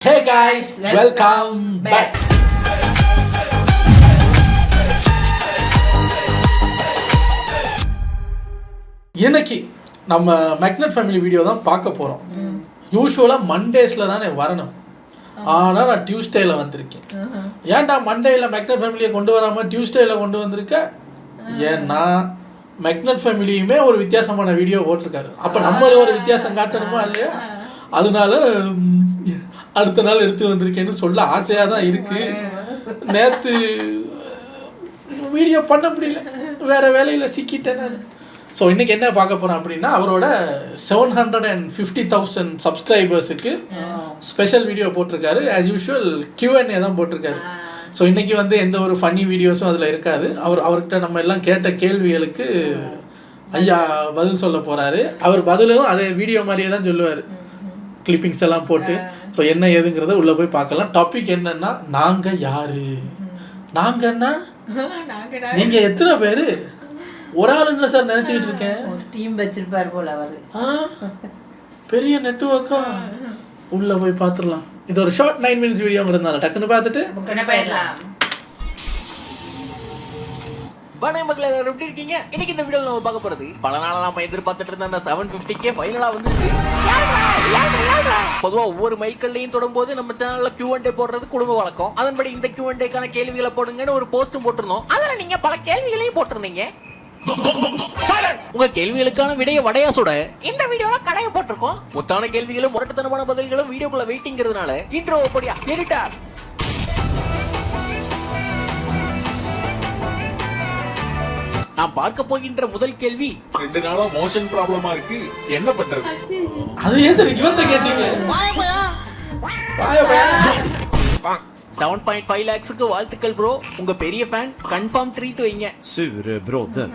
Hey guys, welcome back. இன்னைக்கு நம்ம magnet family video தான் பார்க்க போகிறோம். யூஸ்வலாக மண்டேஸில் தானே வரணும், ஆனால் நான் டியூஸ்டேயில் வந்திருக்கேன். ஏன்டா மண்டேயில் மேக்னட் ஃபேமிலியை கொண்டு வராமல் டியூஸ்டேயில் கொண்டு வந்திருக்க? ஏன்னா மேக்னட் ஃபேமிலியுமே ஒரு வித்தியாசமான வீடியோ போட்டிருக்காரு. அப்போ நம்மளும் ஒரு வித்தியாசம் காட்டணுமா இல்லையா? அதனால அடுத்த நாள் எடுத்து வந்திருக்கேன்னு சொல்ல ஆசையாக தான் இருக்குது. நேற்று வீடியோ பண்ண முடியல, வேறு வேலையில் சிக்கிட்டேன் நான். ஸோ இன்றைக்கி என்ன பார்க்க போகிறோம் அப்படின்னா, அவரோட 750,000 சப்ஸ்கிரைபர்ஸுக்கு ஸ்பெஷல் வீடியோ போட்டிருக்காரு. ஆஸ் யூஷுவல் Q&A தான் போட்டிருக்காரு. ஸோ இன்றைக்கி வந்து எந்த ஒரு ஃபன்னி வீடியோஸும் அதில் இருக்காது. அவர்கிட்ட நம்ம எல்லாம் கேட்ட கேள்விகளுக்கு ஐயா பதில் சொல்ல போகிறாரு. அவர் பதிலும் அதே வீடியோ மாதிரியே தான் சொல்லுவார், கிளிப்பிங்ஸ் எல்லாம் போட்டு. ஸோ என்ன ஏதுங்கிறத உள்ளே போய் பார்க்கலாம். டாபிக் என்னன்னா, நாங்கள் யாரு? நாங்கன்னா நீங்கள் எத்தனை பேர்? ஒரு ஆளுங்க சார் நினச்சிக்கிட்டு இருக்கேன். ஒரு டீம் வச்சிருப்பார் போல அவர். பெரிய நெட்வொர்க்கா? உள்ளே போய் பார்த்துடலாம். இது ஒரு ஷார்ட் 9 minutes வீடியோங்கிறதுனால டக்குன்னு பார்த்துட்டு போயிடலாம். வணக்கம் மக்களே, எல்லாரும் எப்படி இருக்கீங்க? இன்னைக்கு இந்த வீடியோல நம்ம பார்க்க போறது, பல நாளா நம்ம எதிர்பார்த்துட்டு இருந்த அந்த 750K ஃபைனலா வந்துருச்சு. பொதுவா ஒவ்வொரு மைல்கல்லையும் தொடரும்போது நம்ம சேனல்ல Q&A போடுறது குடும்ப வழக்கம். அதன்படி இந்த Q&Aக்கான கேள்விகளை போடுங்கன்னு ஒரு போஸ்டும் போட்டிருந்தோம். அதுல நீங்க பல கேள்விகளையும் போட்டிருந்தீங்க. உங்க கேள்விகளுக்கான விடைய வடையா சுட இந்த வீடியோல கடைய போட்டிருக்கோம். முத்தான கேள்விகளும் முரட்டுத்தனமான பதில்களும் வீடியோக்குள்ள வெயிட்டிங்கிறதுனால இன்ட்ரோ அப்படியா எடிட்டர். நான் பார்க்க போகின்ற முதல் கேள்வி, 2 நாளா மோஷன் ப்ராப்ளமா இருக்கு, என்ன பண்றது? அது ஏன் சார் இவர்கிட்ட கேட்டீங்க? 7.5 lakhsக்கு வாழ்த்துக்கள் ப்ரோ. உங்க பெரிய ஃபேன், கன்ஃபார்ம் ட்ரீட் வைங்க. Sure brother.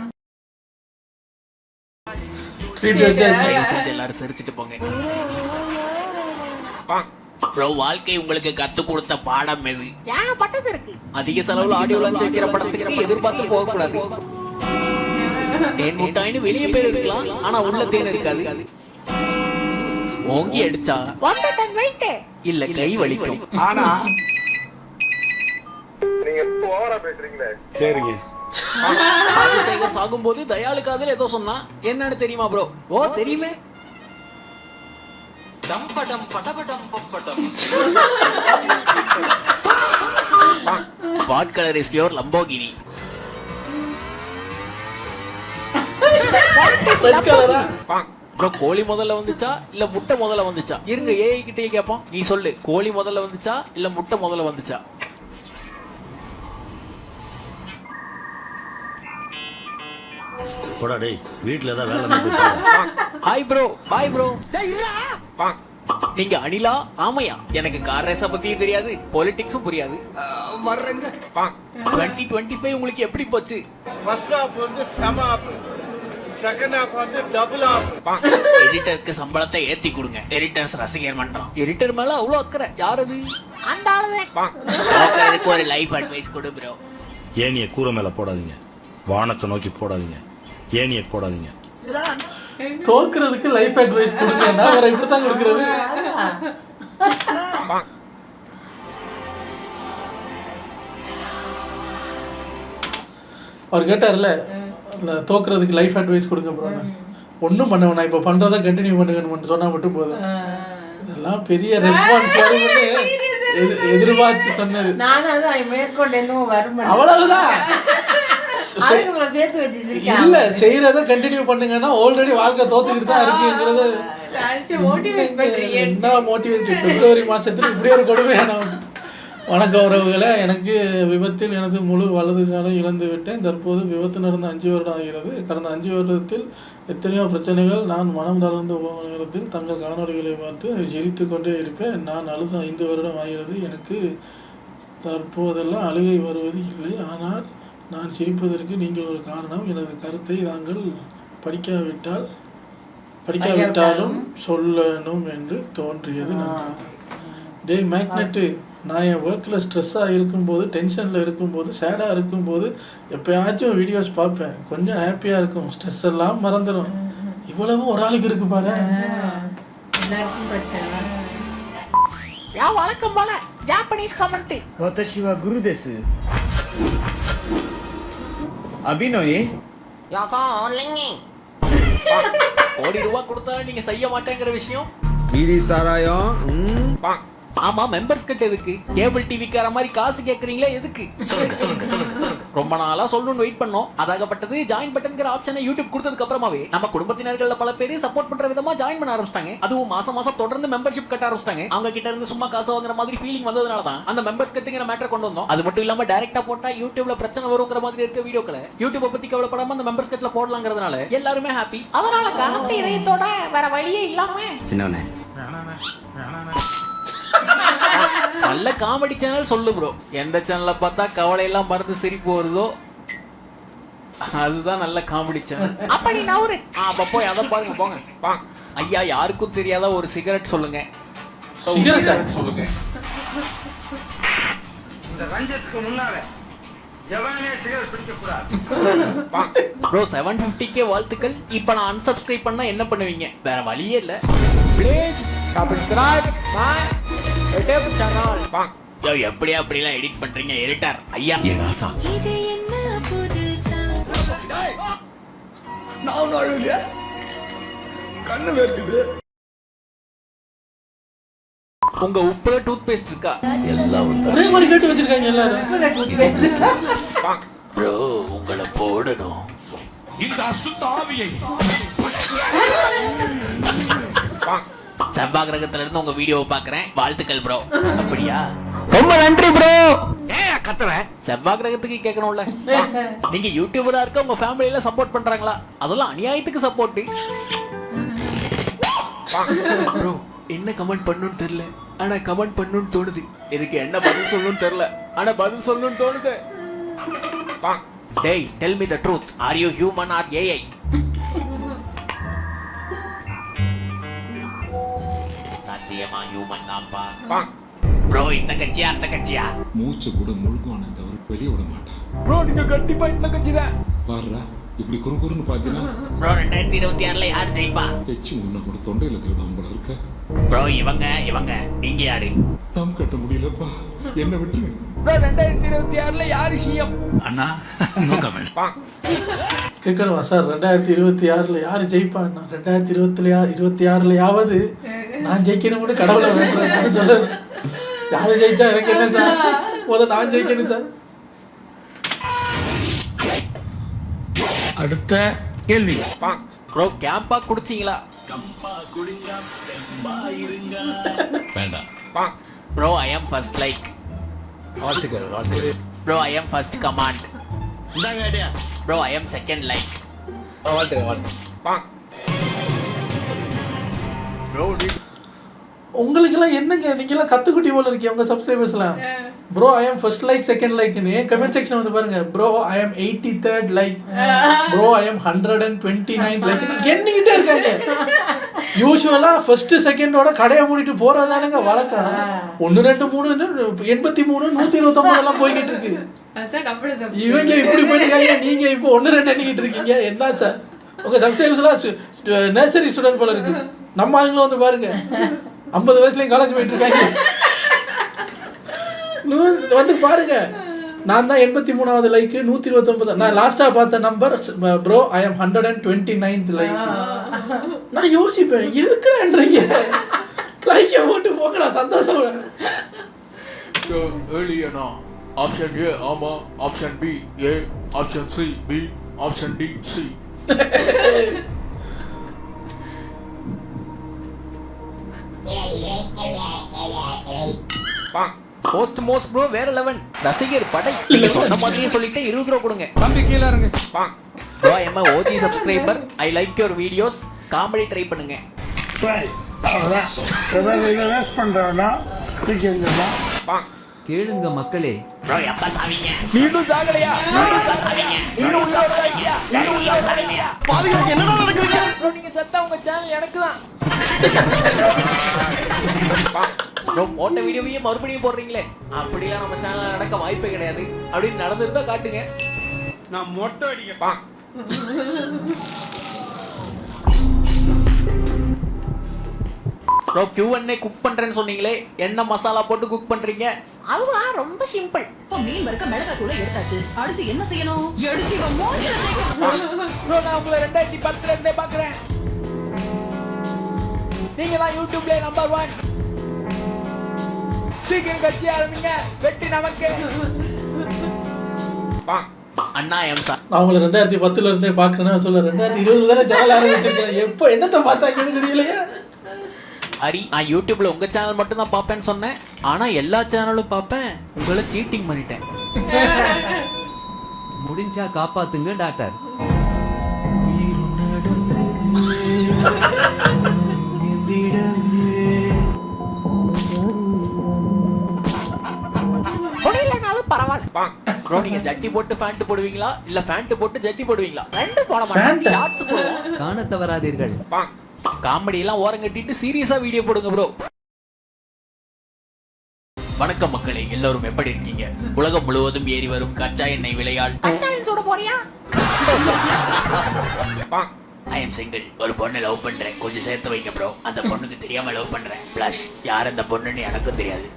ட்ரீட் வச்சா எல்லாரும் சிரிச்சிட்டு போங்க. ப்ரோ, வாழ்க்கை உங்களுக்கு கத்து கொடுத்த பாடம் எது? ஏகப்பட்டது இருக்கு. அதிக செலவுல ஆடியோ லான்ச் வைக்கிற படத்துக்கு எதிர்பார்த்து போக கூடாது. தேன் முட்டாயின்னு வெளியே பேர் இருக்கலாம், ஆனா உள்ள தேன் இருக்காது. ஓங்கி அடிச்சா இல்ல கை வலிக்கும். ஆனா நீங்க ஓவரா பேசுறீங்களே. சரிங்க. ராஜசேகர் சாகும்போது தயாளு காதல் ஏதோ சொன்னா, என்னன்னு தெரியுமா ப்ரோ? ஓ தெரியுமே. டம்படம் படபடம் பப்படம். What colour is your Lamborghini? Bro, கோழி முதல்ல வந்துச்சா இல்ல முட்டை முதல்ல வந்துச்சா? இருங்க, ஏஐ கிட்டே கேட்போம். நீ சொல்லு, கோழி முதல்ல வந்துச்சா இல்ல முட்டை முதல்ல வந்துச்சா? போடா டேய், வீட்ல ஏதாவது வேலை இருந்தா ஹாய் ப்ரோ, பாய் ப்ரோ. நீங்க அனிலா ஆமையா? எனக்கு கார் ரேஸ பத்தியும் தெரியாது, பொலிட்டிக்ஸும் புரியாது. வர்றங்க. 2025 உங்களுக்கு எப்படி போச்சு? ஃபர்ஸ்ட் ஹாஃப் வந்து செம ஆப், செகண்ட் ஹாஃப் வந்து டபுள் ஆப். எடிட்டருக்கு சம்பளத்தை ஏத்தி கொடுங்க, எடிட்டர்ஸ் ரசிகர் மன்றம். எடிட்டர் மேல அவ்வளவு அக்கறை. யார் அது? அந்த ஆளுதான். அதுக்கு ஒரு லைஃப் அட்வைஸ் கொடு ப்ரோ. ஏனிய கூரை மேல போடாதீங்க, வானத்தை நோக்கி போடாதீங்க, ஏனிய போடாதீங்க. தோக்குறதுக்கு லைஃப் அட்வைஸ் கொடுங்கன்னா வேற இப்படித்தான் கொடுக்கறது. அவர் கேட்டார்ல, தோக்குறதுக்கு லைஃப் அட்வைஸ் கொடுங்க ப்ரோ. ஒன்றும் பண்ண வேணாம், இப்போ பண்ணுறதா கண்டினியூ பண்ணுங்கன்னு சொன்னால் மட்டும் போதும். இதெல்லாம் பெரிய ரெஸ்பான்ஸ் வரும்னு எதிர்பார்த்து சொன்னது. அவ்வளவுதான். இல்ல, செய்யறத கண்டினியூ பண்ணுங்கன்னா ஆல்ரெடி வாழ்க்கை தோத்துக்கிட்டு தான் இருக்குங்கிறது. என்ன மோட்டிவேட்? பிப்ரவரி மாசத்துல இப்படி ஒரு கொடுமையான. வணக்கம் உறவுகளே, எனக்கு விபத்தில் எனது முழு வலது காலம் இழந்து விட்டேன். தற்போது விபத்து நடந்த 5 வருடம் ஆகிறது. கடந்த 5 வருடத்தில் எத்தனையோ பிரச்சனைகள். நான் மனம் தளர்ந்து போகும் நேரத்தில் தங்கள் காணொலிகளை பார்த்து ஜெயித்து கொண்டே இருப்பேன். நான் அழுது 5 வருடம் ஆகிறது. எனக்கு தற்போதெல்லாம் அழுகை வருவது இல்லை, ஆனால் நான் சிரிப்பதற்கு நீங்கள் ஒரு காரணம். எனது கருத்தை தாங்கள் படிக்காவிட்டாலும் சொல்லணும் என்று தோன்றியது. நன்றி. டே மேக்னெட்டு, நான் என் ஒர்க்கில் ஸ்ட்ரெஸ்ஸாக இருக்கும்போது, டென்ஷனில் இருக்கும்போது, சேடாக இருக்கும்போது எப்போயாச்சும் வீடியோஸ் பார்ப்பேன். கொஞ்சம் ஹாப்பியாக இருக்கும், ஸ்ட்ரெஸ் எல்லாம் மறந்துடும். இவ்வளவும் ஒரு ஆளுக்கு இருக்கு பாரு. யா வழக்கம் போல ஜாப்பனீஸ் கமெண்ட். 私はグルです。அபிநோயே கோடி ரூபாய் கொடுத்தா நீங்க செய்ய மாட்டேங்கிற விஷயம். பீடி சாராயம். ஆமா மெம்பர்ஸ் கிட்ட எதுக்கு? கேபிள் டிவிக்கார மாதிரி காசு கேக்குறீங்களா எதுக்கு? ரொம்ப நாளா சொல்லணும்னு வெயிட் பண்ணோம். அதாகப்பட்டது ஜாயின் பட்டன்ங்கிற ஆப்ஷனை யூடியூப் கொடுத்ததுக்கு அப்புறமாவே நம்ம குடும்பத்தினர்கள்ல பல பேர் சப்போர்ட் பண்ற விதமா ஜாயின் பண்ண ஆரம்பிச்சிட்டாங்க. அதுவும் மாசம் மாசம் தொடர்ந்து மெம்பர்ஷிப் கட்ட ஆரம்பிச்சிட்டாங்க. அவங்க கிட்ட இருந்து சும்மா காசு வாங்குற மாதிரி ஃபீலிங் வந்ததுனால தான் அந்த மெம்பர்ஸ் கட்டுங்கிற மேட்டர் கொண்டு வந்தோம். அது மட்டும் இல்லாம டைரக்டா போட்டா யூடியூப்ல பிரச்சனை வருங்கிற மாதிரி இருக்க வீடியோக்களை யூடியூப் பத்தி கவலைப்படாம அந்த மெம்பர்ஸ் கட்ல போடலாங்கிறதுனால எல்லாருமே ஹாப்பி. அதனால கனத்த இதயத்தோட வேற வழியே இல்லாம சின்னவனே நல்ல காமெடி சேனல் சொல்லு ப்ரோ. எந்த சேனல்ல பார்த்தா கவலை எல்லாம் மறந்து சிரிப்பு வருதோ அதுதான் நல்ல காமெடி சேனல். அப்படி நவுரு. அப்ப போய் அத பாருங்க போங்க. ஐயா யாருக்கும் தெரியாத ஒரு சிகரெட் சொல்லுங்க. சிகரெட் சொல்லுங்க. இந்த ரஞ்சத்துக்கு முன்னால எவனே சிகரெட் பிடிக்க கூடாது. ப்ரோ 750k வாழ்த்துக்கள். இப்போ நான் unsubscribe பண்ணா என்ன பண்ணுவீங்க? வேற வழியே இல்ல. Please subscribe my YouTube channel. யோ எப்படியா அப்படிலாம் எடிட் பண்றீங்க எடிட்டர் ஐயா? ஏகாசா இது என்ன புதுசா நான் அழுகலையா? கண்ணு வேர்க்குது. உங்க உப்புல டூத் பேஸ்ட் இருக்கா? ஒரே மாதிரி கேட்டு வச்சிருக்காங்க எல்லாரும். ப்ரோ உங்களை போடணும். இந்த அசுத்த ஆவியை செவ்வாய் கிரகத்துல இருந்து உங்க வீடியோவை பாக்குறேன். வாழ்த்துக்கள் ப்ரோ. அப்படியா? ரொம்ப நன்றி ப்ரோ. ஏன் கத்துற? செவ்வாய் கிரகத்துக்கு கேட்கணும்ல. நீங்க யூடியூபரா இருக்க உங்க ஃபேமிலியில சப்போர்ட் பண்றாங்களா? அதெல்லாம் அநியாயத்துக்கு சப்போர்ட். ப்ரோ என்ன கமெண்ட் பண்ணணும்னு தெரியல, ஆனா கமெண்ட் பண்ணணும்னு தோணுது. இதுக்கு என்ன பதில் சொல்லணும்னு தெரியல, ஆனா பதில் சொல்லணும்னு தோணுது. டேய் tell me the truth. Are you human or AI? சத்தியமா ஹியூமன் தான்ப்பா. ப்ரோ இந்த கட்சியா அந்த கட்சியா? மூச்சு கூட முழுகுவான தவிர வெளியே விட மாட்டான். ப்ரோ நீங்க கண்டிப்பா இந்த கட்சி தான். பாருடா இப்படி குறுகுறுன்னு பாத்தீங்கன்னா ப்ரோ 2026ல யார் ஜெயிப்பா? எச்சி முன்ன கூட தொண்டையில தேடும் போல இருக்க. ப்ரோ இவங்க நீங்க யாரு? தம் கட்ட முடியலப்பா, என்ன விட்டுரு. ப்ரோ 2026ல யாரு சிஎம்? அண்ணா நோ கமெண்ட். கேட்கணுமா சார்? 2026ல யாரு ஜெயிப்பான்னா 2026லயாவது நான் ஜெயிக்கணும்னு கடவுளை வேண்டுறேன்னு சொல்லணும். யாரு ஜெயிச்சா எனக்கு என்ன சார்? முதல்ல நான் ஜெயிக்கணும் சார். அடுத்த கேள்வி. ப்ரோ கேம்பா குடிச்சீங்களா? வேண்டாம். Bro I am first like. வாழ்த்துக்கள். Bro I am first comment. Bro I am second like. Bro உங்களுக்கெல்லாம் என்னங்க, நீங்கெல்லாம் கத்துக்குட்டி போல இருக்கீங்க உங்க சப்ஸ்கிரைபர்ஸ்லாம். Bro I am first like second லைக்னு கமெண்ட் செக்ஷன் வந்து பாருங்க. Bro I am 83rd like. Bro I am 129th like எண்ணிக்கிட்டே இருக்காங்க. யூசுவலா ஃபர்ஸ்ட் செகண்டோட கடையை மூடிட்டு போறதானுங்க வழக்கம். 1 2 3 83 129 எல்லாம் போய்கிட்டு இருக்கு. இவங்க இப்படி போயிருக்காங்க, நீங்க இப்போ 1 2 எண்ணிக்கிட்டு இருக்கீங்க. என்ன சார் உங்க சப்ஸ்கிரைபர்ஸ்லாம் நர்சரி ஸ்டூடெண்ட் போல இருக்கு. நம்ம ஆளுங்களும் வந்து பாருங்க 50 வயசுலயும் காலேஜ் போயிட்டு இருக்காங்க. வந்து பாருங்க, நான் தான் 83வது லைக் 129. நான் லாஸ்டா பார்த்த நம்பர் bro I am 129th like. நான் யோசிப்பேன் எதுக்குன்றீங்க லைக்கை போட்டு போங்கடா சந்தோஷம். ஏலியனா ஆப்ஷன் ஏ ஆமா, option B A, option C B, option D C. Post most bro வேற லெவல். ரசிகர் படை. நீங்க சொன்ன மாதிரியே சொல்லிட்டு 20 ரூபா கொடுங்க. தம்பி கீழே இருங்க. Bro I am OG subscriber. I like your videos. Comedy try பண்ணுங்க. கேளுங்க மக்களே. ப்ரோ எப்ப சாவீங்க? நீனும் சாகலையா? எப்ப சாவீங்க? நீனும் உயிரோட இருக்கீயா? நீனும் உயிரோட சாகலையா? பாவிகளுக்கு என்னடா நடக்குது? ப்ரோ நீங்க செத்தா உங்க சேனல் எனக்கு தான். ப்ரோ போட்ட வீடியோவையே மறுபடியும் போடுறீங்களே, அப்படிலாம் நம்ம சேனல்ல நடக்க வாய்ப்பே கிடையாது. அப்படின்னு நடந்துருந்தா காட்டுங்க. நான் மொட்டை அடிக்கப்பா. ப்ரோ Q&A குக் பண்றேன்னு சொன்னீங்களே, என்ன மசாலா போட்டு குக் பண்றீங்க? அதுவா ரொம்ப சிம்பிள். மீன் வறுக்க மிளகாய் தூளை எடுத்தாச்சு. அடுத்து என்ன செய்யணும்? எடுத்து இவன் மூஞ்சில தேய்க்கணும். ப்ரோ நான் உங்களை 2010ல இருந்தே பாக்குறேன். நீங்க தான் யூடியூப்ல நம்பர் 1. சீக்கிரம் கட்சி ஆரம்பிங்க, வெற்றி நமக்கு. அண்ணா எம் சார், நான் உங்களை 2010ல இருந்தே பார்க்கறேன்னா சொல்ல 2020 தானே சேனல் ஆரம்பிச்சிருக்கேன். எப்போ என்னத்தை பார்த்தாங்கன்னு தெரியலையே. ஹரி, நான் யூடியூப்ல உங்க சேனல் மட்டும் தான் பார்ப்பேன்னு சொன்னேன். ஆனா எல்லா சேனலும் பார்ப்பேன். உங்களை சீட்டிங் பண்ணிட்டேன். முடிஞ்சா காப்பாத்துங்க டாக்டர். முடியலனாலும் பரவாயில்ல. ப்ரோ நீங்க ஜட்டி போட்டு பேண்ட் போடுவீங்களா இல்ல பேண்ட் போட்டு ஜட்டி போடுவீங்களா? ரெண்டு போட மாட்டேன். ஷார்ட்ஸ் போடுவோம். காண தவறாதீர்கள். காமெடி எல்லாம் ஓரம் கட்டிட்டு சீரியஸா வீடியோ போடுங்க ப்ரோ. வணக்கம் மக்களே, எல்லாரும் எப்படி இருக்கீங்க? உலகம் முழுவதும் ஏறி வரும் கச்சா எண்ணெய் விலையால் கச்சா எண்ணெய் சூட போறியா? I am single. ஒரு பொண்ணை லவ் பண்றேன், கொஞ்சம் சேர்த்து வைங்க ப்ரோ. அந்த பொண்ணுக்கு தெரியாம லவ் பண்றேன். பிளஸ் யார் அந்த பொண்ணுன்னு எனக்கும் தெரியாது.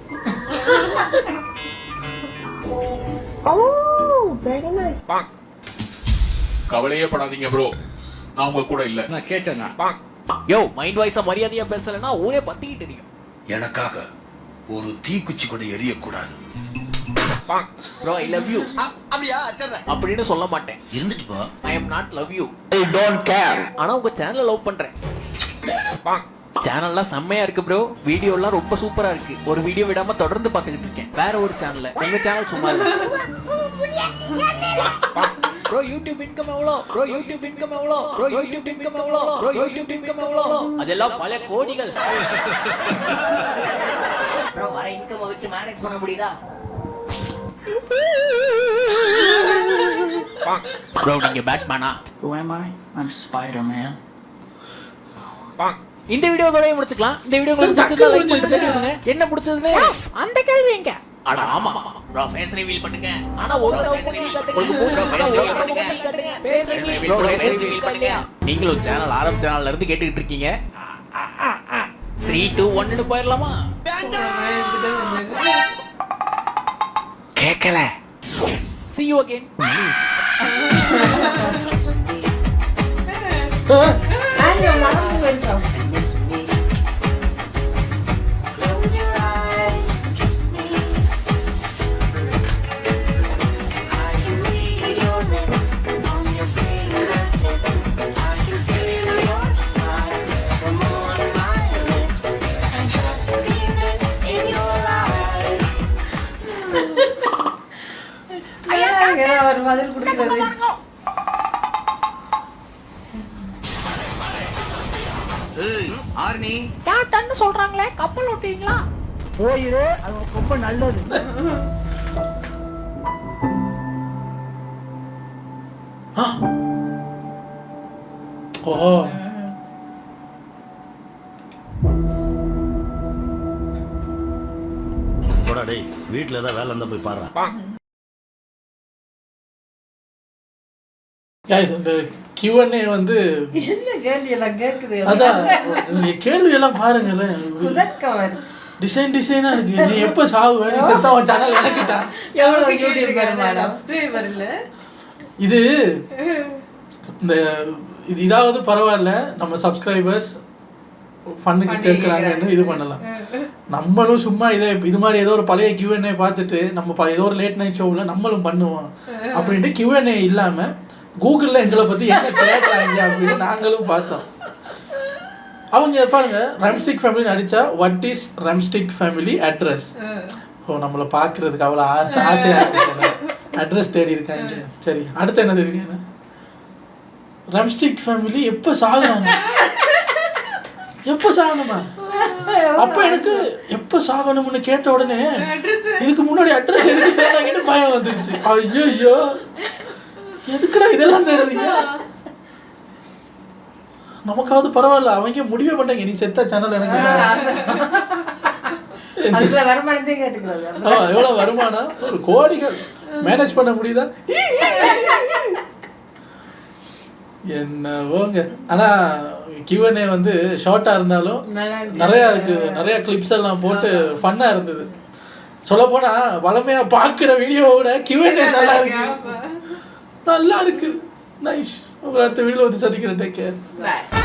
கவலையே படாதீங்க ப்ரோ, நான் உங்க கூட இல்ல. நான் கேட்டேனா? யோ மைண்ட் வாய்ஸா மரியாதையா பேசலன்னா ஊரே பத்திக்கிட்டு தெரியும். எனக்காக ஒரு தீக்குச்சி கூட எரியக்கூடாது. ப்ரோ ஐ லவ் யூ அப்படின்னு சொல்ல மாட்டேன். இருந்துட்டு போ. I am not love you. I don't care. ஆனா உங்க சேனலை லவ் பண்றேன். சேனல்லாம் செம்மையா இருக்கு ப்ரோ. வீடியோ எல்லாம் ரொம்ப சூப்பரா இருக்கு. ஒரு வீடியோ விடாம தொடர்ந்து பாத்துக்கிட்டு இருக்கேன். வேற ஒரு சேனல்ல. உங்க சேனல் சும்மா இல்ல. ப்ரோ யூடியூப் இன்கம் எவ்வளோ? ப்ரோ யூடியூப் இன்கம் எவ்வளோ? ப்ரோ யூடியூப் இன்கம் எவ்வளோ? ப்ரோ யூடியூப் இன்கம் எவ்வளோ? அதெல்லாம் பல கோடிகள். ப்ரோ வர இன்கம் வச்சு மேனேஜ் பண்ண முடியுதா? ப்ரோ நீங்க பேட்மேனா? Who am I? I'm Spider-Man. இந்த வீடியோ இதோடயே முடிச்சுக்கலாம். இந்த வீடியோ உங்களுக்கு பிடிச்சதா லைக் பண்ணிட்டு தட்டி விடுங்க. என்ன பிடிச்சதுன்னு அந்த கேள்வி எங்க? அட ஆமா ப்ரோ, ஃபேஸ் ரிவீல் பண்ணுங்க. ஆனா ஒரு தடவை காட்டுங்க. ஃபேஸ் ரிவீல் பண்ணுங்க. நீங்களும் சேனல் ஆரம்ப சேனல்ல இருந்து கேட்டுக்கிட்டு இருக்கீங்க. 3 2 1 ன்னு போயிரலாமா? கேக்கல. See you again. Close your eyes, just me. I can read your lips on your fingertips. I can feel your smile, the moon in my lips, and happiness in your eyes. ஒரு பதில் கொடுக்கிறது. Arni captain சொல்றாங்களே, கப்பல் ஓட்டுவீங்களா? போயிரு, அது ரொம்ப நல்லது. ஓ போடா டேய், வீட்டுல ஏதாவது வேலை இருந்தா போய் பாரு. guys, இந்த Q&A வந்து என்ன கேள்வி எல்லாம் கேக்குது? அதான் நீங்க கேள்வி எல்லாம் பாருங்களேன். குதர்க்கம். டிசைனா இருக்கு. நீ எப்ப சாவு நீ செத்தா உன் சேனல் எனக்கு தான். எவ்வளவு யூடியூபர் சப்ஸ்கிரைபர் இல்ல. இது இந்த இதாவது பரவாயில்ல, நம்ம சப்ஸ்கிரைபர்ஸ் ஃபன்னுக்கு கேட்குறாங்கன்னு இது பண்ணலாம். நம்மளும் சும்மா இது மாதிரி ஏதோ ஒரு பழைய Q&A பார்த்துட்டு நம்ம ஏதோ ஒரு லேட் நைட் ஷோவில் நம்மளும் பண்ணுவோம் அப்படின்ட்டு Q&A இல்லாமல் கூகுளில் எங்களை பற்றி என்ன கேட்குறாங்க அப்படின்னு நாங்களும் பார்த்தோம். அவங்க பாருங்க, ரம்ஸ்டிக் ஃபேமிலின்னு அடித்தா what is rumstick family address. So நம்மளை பார்க்குறதுக்கு அவ்வளோ ஆசையாக இருக்கு. அட்ரஸ் தேடி இருக்காங்க. சரி, அடுத்து என்ன தெரியுங்க? ரம்ஸ்டிக் ஃபேமிலி எப்போ சாகுறாங்க? எப்போ சாகணுமா? அப்போ எனக்கு எப்போ சாகணும்னு கேட்ட உடனே இதுக்கு முன்னாடி அட்ரஸ் எதுக்கு தேடாங்கன்னு பயம் வந்துருச்சு. ஐயோ எதுக்குடா இதெல்லாம் தேடுறீங்க? நமக்காவது பரவாயில்ல, அவங்க முடிவே மாட்டாங்க. நீ செத்த சேனல் எனக்கு வருமானத்தையும் கேட்டுக்கிறது. எவ்வளோ வருமானம்? ஒரு கோடிகள் மேனேஜ் பண்ண முடியுதா? என்னவோங்க. ஆனால் Q&A வந்து ஷார்ட்டாக இருந்தாலும் நல்லா இருக்கு. நிறைய கிளிப்ஸ் எல்லாம் போட்டு ஃபன்னாக இருந்தது. சொல்லப்போனால் வளமையாக பார்க்குற வீடியோவோட Q&A நல்லா இருக்கு. நைஸ். உங்களை அடுத்த வீடியோவில் வந்து சந்திக்கிறேன். Take care. Bye.